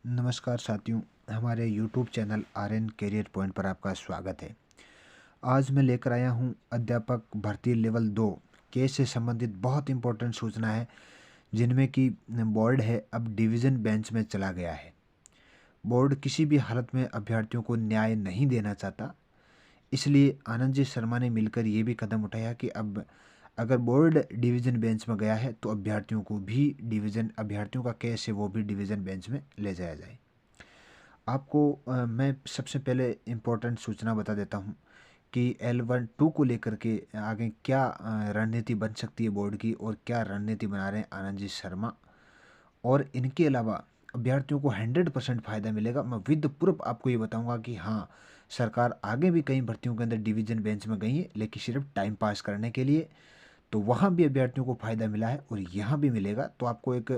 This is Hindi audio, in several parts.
नमस्कार साथियों, हमारे YouTube channel RN career point पर आपका स्वागत है। आज मैं लेकर आया हूं अध्यापक भर्ती लेवल 2 केस से संबंधित बहुत इंपॉर्टेंट सूचना है, जिनमें कि बोर्ड है अब डिवीज़न बेंच में चला गया है। बोर्ड किसी भी हालत में अभ्यर्थियों को न्याय नहीं देना चाहता, इसलिए आनंद जी शर्मा ने मिलकर ये भी कदम उठाया कि अब अगर बोर्ड डिवीज़न बेंच में गया है तो अभ्यर्थियों का केस है वो भी डिवीज़न बेंच में ले जाया जाए। आपको मैं सबसे पहले इम्पोर्टेंट सूचना बता देता हूँ कि L1-2 को लेकर के आगे क्या रणनीति बन सकती है बोर्ड की, और क्या रणनीति बना रहे हैं आनंद जी शर्मा। और इनके अलावा अभ्यर्थियों को 100% फ़ायदा मिलेगा। मैं विद प्रूफ आपको ये बताऊंगा कि हाँ, सरकार आगे भी कई भर्तियों के अंदर डिवीज़न बेंच में गई है, लेकिन सिर्फ टाइम पास करने के लिए। तो वहाँ भी अभ्यर्थियों को फ़ायदा मिला है और यहाँ भी मिलेगा। तो आपको एक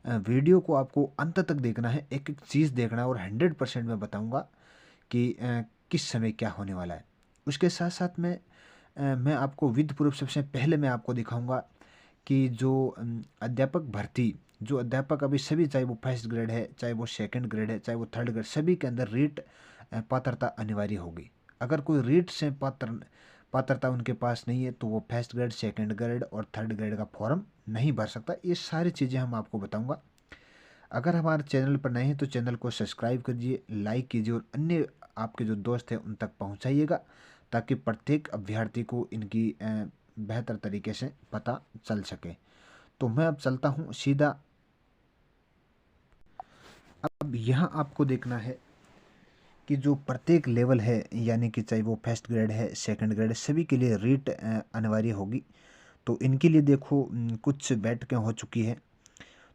वीडियो को आपको अंत तक देखना है, एक एक चीज़ देखना है, और 100% मैं बताऊँगा कि किस समय क्या होने वाला है। उसके साथ साथ में मैं आपको विद प्रूफ सबसे पहले मैं आपको दिखाऊंगा कि जो अध्यापक अभी सभी, चाहे वो फर्स्ट ग्रेड है, चाहे वो सेकंड ग्रेड है, चाहे वो थर्ड ग्रेड, सभी के अंदर रीट पात्रता अनिवार्य होगी। अगर कोई रीट से पात्रता उनके पास नहीं है तो वो फर्स्ट ग्रेड, सेकंड ग्रेड और थर्ड ग्रेड का फॉर्म नहीं भर सकता। ये सारी चीज़ें हम आपको बताऊंगा। अगर हमारे चैनल पर नए हैं तो चैनल को सब्सक्राइब कीजिए, लाइक कीजिए और अन्य आपके जो दोस्त हैं उन तक पहुंचाइएगा, ताकि प्रत्येक अभ्यर्थी को इनकी बेहतर तरीके से पता चल सके। तो मैं अब चलता हूं सीधा। अब यहाँ आपको देखना है कि जो प्रत्येक लेवल है, यानी कि चाहे वो फर्स्ट ग्रेड है, सेकंड ग्रेड है, सभी के लिए रीट अनिवार्य होगी। तो इनके लिए देखो कुछ बैठकें हो चुकी है।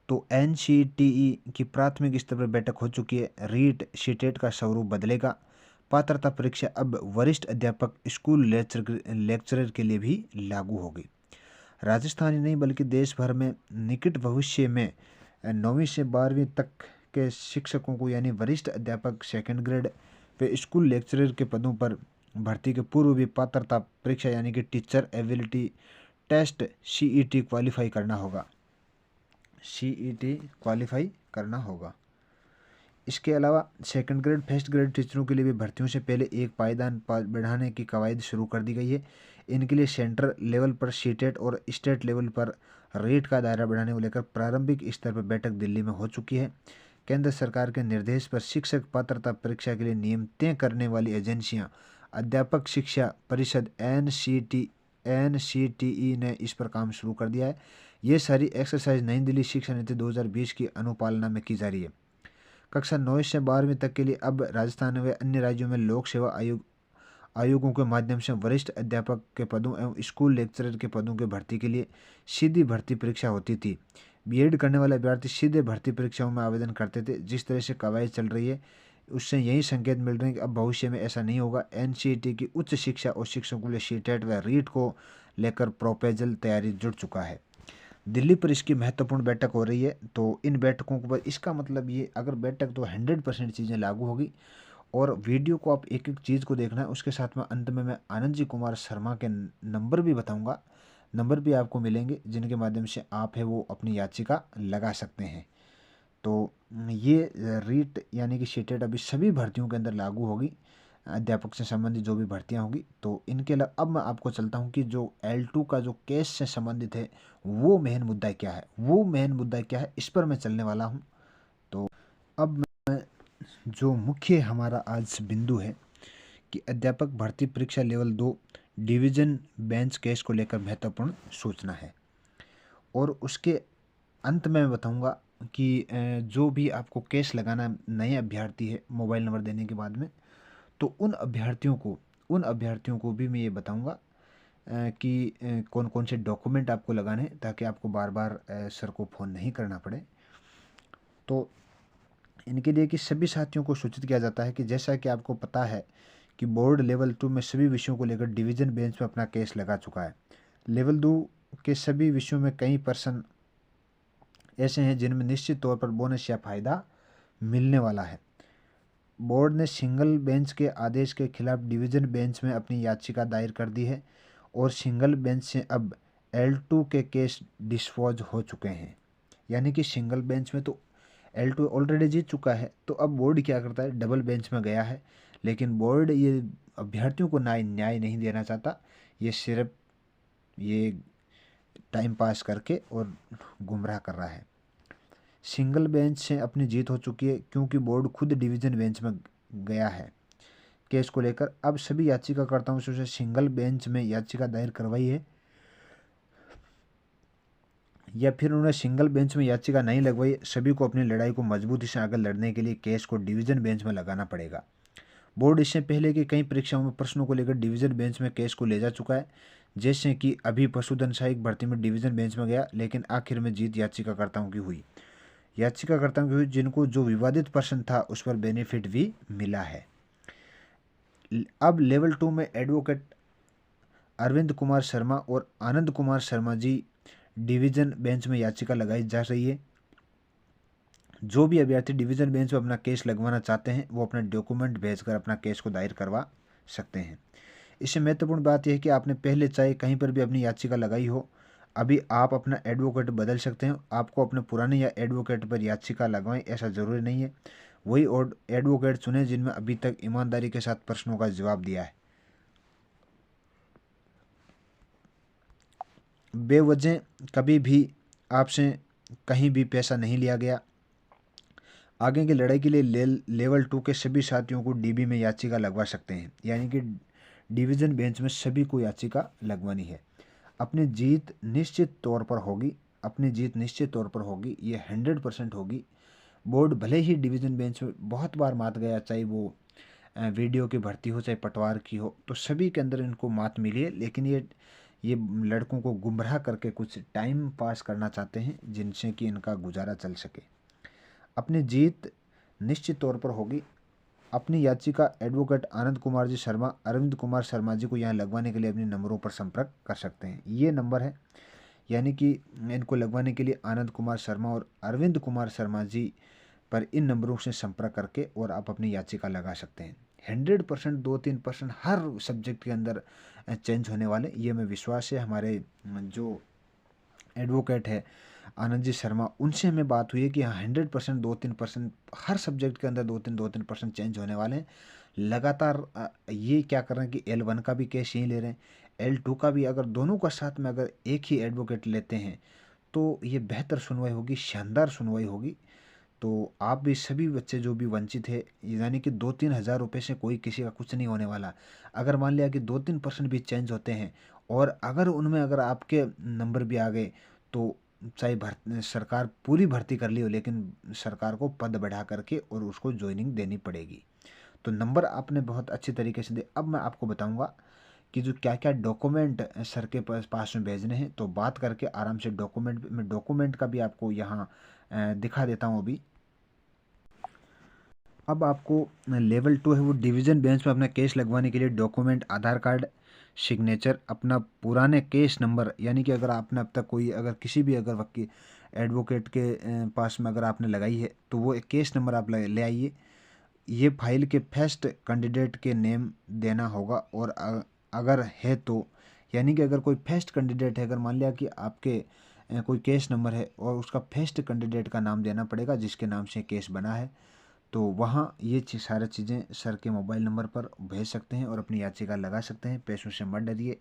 तो NCTE की प्राथमिक स्तर पर बैठक हो चुकी है। रीट सीटेट का स्वरूप बदलेगा। पात्रता परीक्षा अब वरिष्ठ अध्यापक स्कूल लेक्चरर के लिए भी लागू होगी। राजस्थान ही नहीं बल्कि देश भर में निकट भविष्य में 9वीं से 12वीं तक के शिक्षकों को, यानी वरिष्ठ अध्यापक, सेकंड ग्रेड व स्कूल लेक्चरर के पदों पर भर्ती के पूर्व भी पात्रता परीक्षा यानी कि teacher ability test CET qualify करना होगा। CET क्वालिफाई करना होगा। इसके अलावा सेकंड ग्रेड, फर्स्ट ग्रेड टीचरों के लिए भी भर्तियों से पहले एक पायदान बढ़ाने की कवायद शुरू कर दी गई है। इनके लिए सेंटर लेवल पर सीटेट और स्टेट लेवल पर रेट का दायरा बढ़ाने को लेकर प्रारंभिक स्तर पर बैठक दिल्ली में हो चुकी है। केंद्र सरकार के निर्देश पर शिक्षक पात्रता परीक्षा के लिए नियम तय करने वाली एजेंसियां अध्यापक शिक्षा परिषद NCTE ने इस पर काम शुरू कर दिया है। ये सारी एक्सरसाइज नई दिल्ली शिक्षा नीति 2020 की अनुपालना में की जा रही है। कक्षा 9 से 12वीं तक के लिए अब राजस्थान व अन्य राज्यों में लोक सेवा आयोगों के माध्यम से वरिष्ठ अध्यापक के पदों एवं स्कूल लेक्चरर के पदों के भर्ती के लिए सीधी भर्ती परीक्षा होती थी। B.Ed करने वाले अभ्यर्थी सीधे भर्ती परीक्षाओं में आवेदन करते थे। जिस तरह से कवायद चल रही है उससे यही संकेत मिल रहे हैं कि अब भविष्य में ऐसा नहीं होगा। NCT की उच्च शिक्षा और शिक्षकों के लिए सीटेट व रीट को लेकर प्रोपोजल तैयारी जुट चुका है। दिल्ली पर इसकी महत्वपूर्ण बैठक हो रही है। तो इन बैठकों पर इसका मतलब ये, अगर बैठक तो 100% चीज़ें लागू होगी। और वीडियो को आप एक एक चीज़ को देखना है। उसके साथ में अंत में मैं आनंद जी कुमार शर्मा के नंबर भी बताऊंगा। नंबर भी आपको मिलेंगे जिनके माध्यम से आप है वो अपनी याचिका लगा सकते हैं। तो ये रीट यानी कि सीटेट अभी सभी भर्तियों के अंदर लागू होगी, अध्यापक से संबंधित जो भी भर्तियां होंगी। तो इनके अलावा अब मैं आपको चलता हूं कि जो L2 का जो केस से संबंधित है वो मेन मुद्दा क्या है, इस पर मैं चलने वाला हूं। तो अब मैं, जो मुख्य हमारा आज बिंदु है कि अध्यापक भर्ती परीक्षा लेवल 2 डिवीज़न बेंच केस को लेकर महत्वपूर्ण सूचना है। और उसके अंत में मैं बताऊंगा कि जो भी आपको केस लगाना नए अभ्यर्थी है मोबाइल नंबर देने के बाद में, तो उन अभ्यर्थियों को भी मैं ये बताऊंगा कि कौन कौन से डॉक्यूमेंट आपको लगाने हैं, ताकि आपको बार बार सर को फ़ोन नहीं करना पड़े। तो इनके लिए कि सभी साथियों को सूचित किया जाता है कि जैसा कि आपको पता है कि बोर्ड लेवल 2 में सभी विषयों को लेकर डिवीज़न बेंच में अपना केस लगा चुका है। लेवल 2 के सभी विषयों में कई पर्सन ऐसे हैं जिनमें निश्चित तौर पर बोनस या फ़ायदा मिलने वाला है। बोर्ड ने सिंगल बेंच के आदेश के खिलाफ डिवीज़न बेंच में अपनी याचिका दायर कर दी है, और सिंगल बेंच से अब L2 के केस डिस्पोज हो चुके हैं। यानी कि सिंगल बेंच में तो L2 ऑलरेडी जीत चुका है। तो अब बोर्ड क्या करता है, डबल बेंच में गया है, लेकिन बोर्ड ये अभ्यर्थियों को न्याय नहीं देना चाहता। ये सिर्फ ये टाइम पास करके और गुमराह कर रहा है। सिंगल बेंच से अपनी जीत हो चुकी है, क्योंकि बोर्ड खुद डिवीज़न बेंच में गया है केस को लेकर। अब सभी याचिकाकर्ताओं से उसे सिंगल बेंच में याचिका दायर करवाई है, या फिर उन्होंने सिंगल बेंच में याचिका नहीं लगवाई, सभी को अपनी लड़ाई को मजबूती से आगे लड़ने के लिए केस को डिवीज़न बेंच में लगाना पड़ेगा। बोर्ड इससे पहले की कई परीक्षाओं में प्रश्नों को लेकर डिवीज़न बेंच में केस को ले जा चुका है, जैसे कि अभी पशुधन सहायक भर्ती में डिवीज़न बेंच में गया, लेकिन आखिर में जीत याचिकाकर्ताओं की हुई। याचिकाकर्ताओं की हुई जिनको जो विवादित प्रश्न था उस पर बेनिफिट भी मिला है। अब लेवल 2 में एडवोकेट अरविंद कुमार शर्मा और आनंद कुमार शर्मा जी डिवीज़न बेंच में याचिका लगाई जा रही है। जो भी अभ्यर्थी डिवीज़न बेंच में अपना केस लगवाना चाहते हैं वो अपना डॉक्यूमेंट भेजकर अपना केस को दायर करवा सकते हैं। इससे महत्वपूर्ण बात यह है कि आपने पहले चाहे कहीं पर भी अपनी याचिका लगाई हो, अभी आप अपना एडवोकेट बदल सकते हैं। आपको अपने पुराने या एडवोकेट पर याचिका लगवाएं ऐसा ज़रूरी नहीं है। वही एडवोकेट चुनें जिनमें अभी तक ईमानदारी के साथ प्रश्नों का जवाब दिया है। बेवजह कभी भी आपसे कहीं भी पैसा नहीं लिया गया। आगे की लड़ाई के लिए लेवल 2 के सभी साथियों को डीबी में याचिका लगवा सकते हैं, यानी कि डिवीज़न बेंच में सभी को याचिका लगवानी है। अपनी जीत निश्चित तौर पर होगी, अपनी जीत निश्चित तौर पर होगी, ये 100% होगी। बोर्ड भले ही डिवीज़न बेंच में बहुत बार मात गया, चाहे वो वीडियो की भर्ती हो चाहे पटवार की हो, तो सभी के अंदर इनको मात मिली है, लेकिन ये लड़कों को गुमराह करके कुछ टाइम पास करना चाहते हैं जिनसे कि इनका गुजारा चल सके। अपनी जीत निश्चित तौर पर होगी। अपनी याचिका एडवोकेट आनंद कुमार जी शर्मा, अरविंद कुमार शर्मा जी को यहाँ लगवाने के लिए अपने नंबरों पर संपर्क कर सकते हैं। ये नंबर है, यानी कि इनको लगवाने के लिए आनंद कुमार शर्मा और अरविंद कुमार शर्मा जी पर इन नंबरों से संपर्क करके और आप अपनी याचिका लगा सकते हैं। 100% 2-3% हर सब्जेक्ट के अंदर चेंज होने वाले, ये मैं विश्वास है। हमारे जो एडवोकेट है आनंद जी शर्मा, उनसे हमें बात हुई है कि हाँ 100% 2-3% हर सब्जेक्ट के अंदर 2-3% चेंज होने वाले हैं। लगातार ये क्या कर रहे हैं कि L1 का भी केस यहीं ले रहे हैं, L2 का भी। अगर दोनों का साथ में अगर एक ही एडवोकेट लेते हैं तो ये बेहतर सुनवाई होगी, शानदार सुनवाई होगी। तो आप भी सभी बच्चे जो भी वंचित है, यानी कि 2-3 हज़ार रुपये से कोई किसी का कुछ नहीं होने वाला। अगर मान लिया कि 2-3% भी चेंज होते हैं और अगर उनमें अगर आपके नंबर भी आ गए, तो चाहे सरकार पूरी भर्ती कर ली हो, लेकिन सरकार को पद बढ़ा करके और उसको ज्वाइनिंग देनी पड़ेगी। तो नंबर आपने बहुत अच्छी तरीके से दे। अब मैं आपको बताऊंगा कि जो क्या क्या डॉक्यूमेंट सर के पास में भेजने हैं, तो बात करके आराम से डॉक्यूमेंट का भी आपको यहाँ दिखा देता हूँ अभी। अब आपको लेवल 2 है वो डिवीज़न बेंच में अपना केस लगवाने के लिए डॉक्यूमेंट आधार कार्ड, सिग्नेचर, अपना पुराने केस नंबर, यानी कि अगर आपने अब तक कोई अगर किसी भी अगर वकील एडवोकेट के पास में अगर आपने लगाई है तो वो एक केस नंबर आप ले आइए। ये फाइल के फर्स्ट कैंडिडेट के नेम देना होगा, और अगर है तो, यानी कि अगर कोई फर्स्ट कैंडिडेट है, अगर मान लिया कि आपके कोई केस नंबर है और उसका फर्स्ट कैंडिडेट का नाम देना पड़ेगा जिसके नाम से केस बना है, तो वहाँ ये सारी चीज़ें सर के मोबाइल नंबर पर भेज सकते हैं और अपनी याचिका लगा सकते हैं। पैसों से मत डरिए।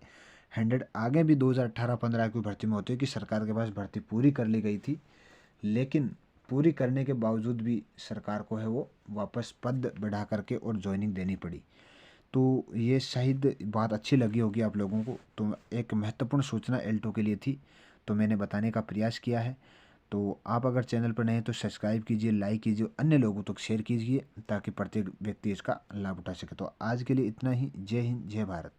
100 आगे भी 2018-15 की भर्ती में होती है कि सरकार के पास भर्ती पूरी कर ली गई थी, लेकिन पूरी करने के बावजूद भी सरकार को है वो वापस पद बढ़ा करके और ज्वाइनिंग देनी पड़ी। तो ये शायद बात अच्छी लगी होगी आप लोगों को। तो एक महत्वपूर्ण सूचना L2 के लिए थी, तो मैंने बताने का प्रयास किया है। तो आप अगर चैनल पर नए हैं तो सब्सक्राइब कीजिए, लाइक कीजिए, अन्य लोगों तक शेयर कीजिए ताकि प्रत्येक व्यक्ति इसका लाभ उठा सके। तो आज के लिए इतना ही। जय हिंद, जय भारत।